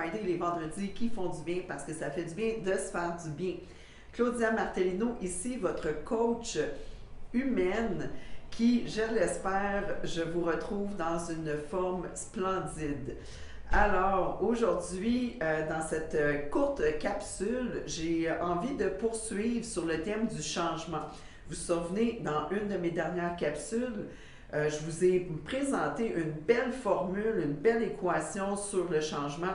Friday, les vendredis qui font du bien parce que ça fait du bien de se faire du bien. Claudia Martellino, ici, votre coach humaine qui, je l'espère, je vous retrouve dans une forme splendide. Alors, aujourd'hui, dans cette courte capsule, j'ai envie de poursuivre sur le thème du changement. Vous vous souvenez, dans une de mes dernières capsules, je vous ai présenté une belle formule, une belle équation sur le changement.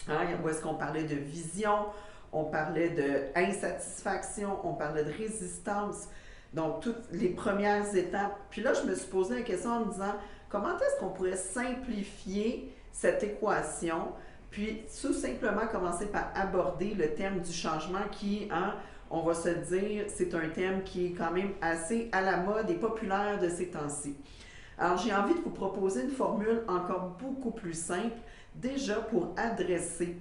Hein, où est-ce qu'on parlait de vision, on parlait d'insatisfaction, on parlait de résistance. Donc, toutes les premières étapes. Puis là, je me suis posé la question en me disant, comment est-ce qu'on pourrait simplifier cette équation, puis tout simplement commencer par aborder le thème du changement qui, hein, on va se dire, c'est un thème qui est quand même assez à la mode et populaire de ces temps-ci. Alors, j'ai envie de vous proposer une formule encore beaucoup plus simple, déjà pour adresser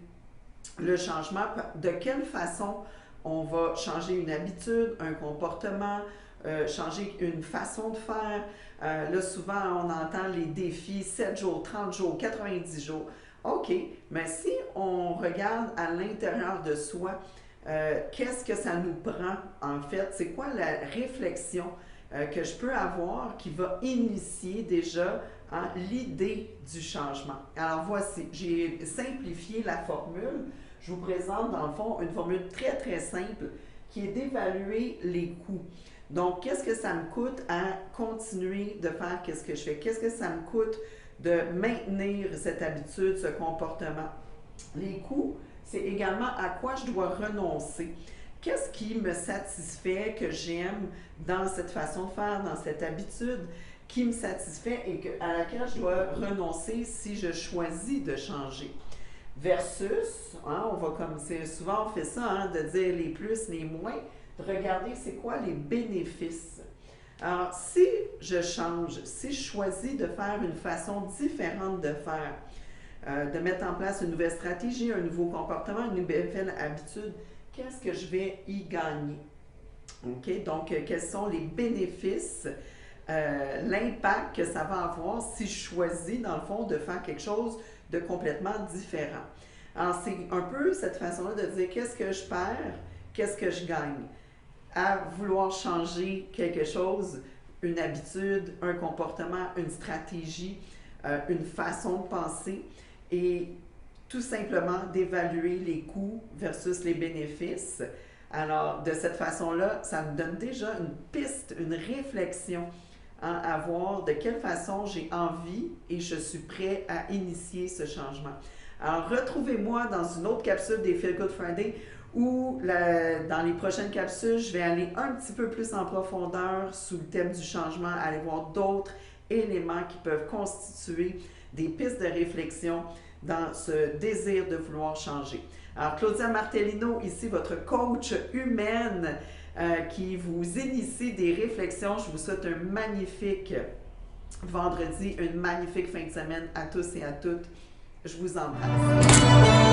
le changement, de quelle façon on va changer une habitude, un comportement, changer une façon de faire. Là, souvent, on entend les défis 7 jours, 30 jours, 90 jours. OK, mais si on regarde à l'intérieur de soi, qu'est-ce que ça nous prend en fait? C'est quoi la réflexion que je peux avoir qui va initier déjà hein, l'idée du changement? Alors voici, j'ai simplifié la formule. Je vous présente dans le fond une formule très très simple qui est d'évaluer les coûts. Donc, qu'est-ce que ça me coûte à continuer de faire qu'est-ce que je fais? Qu'est-ce que ça me coûte de maintenir cette habitude, ce comportement? Les coûts, c'est également à quoi je dois renoncer. Qu'est-ce qui me satisfait, que j'aime dans cette façon de faire, dans cette habitude, qui me satisfait et à laquelle je dois renoncer si je choisis de changer? Versus, hein, on va comme souvent on fait ça, hein, de dire les plus, les moins, de regarder c'est quoi les bénéfices. Alors, si je change, si je choisis de faire une façon différente de faire, de mettre en place une nouvelle stratégie, un nouveau comportement, une nouvelle habitude, qu'est-ce que je vais y gagner? OK? Donc, quels sont les bénéfices, l'impact que ça va avoir si je choisis, dans le fond, de faire quelque chose de complètement différent. Alors, c'est un peu cette façon-là de dire qu'est-ce que je perds, qu'est-ce que je gagne. À vouloir changer quelque chose, une habitude, un comportement, une stratégie, une façon de penser et tout simplement d'évaluer les coûts versus les bénéfices. Alors, de cette façon-là, ça me donne déjà une piste, une réflexion à voir de quelle façon j'ai envie et je suis prêt à initier ce changement. Alors, retrouvez-moi dans une autre capsule des Feel Good Friday où dans les prochaines capsules, je vais aller un petit peu plus en profondeur sous le thème du changement, aller voir d'autres éléments qui peuvent constituer des pistes de réflexion dans ce désir de vouloir changer. Alors, Claudia Martellino, ici, votre coach humaine qui vous initie des réflexions. Je vous souhaite un magnifique vendredi, une magnifique fin de semaine à tous et à toutes. Je vous embrasse.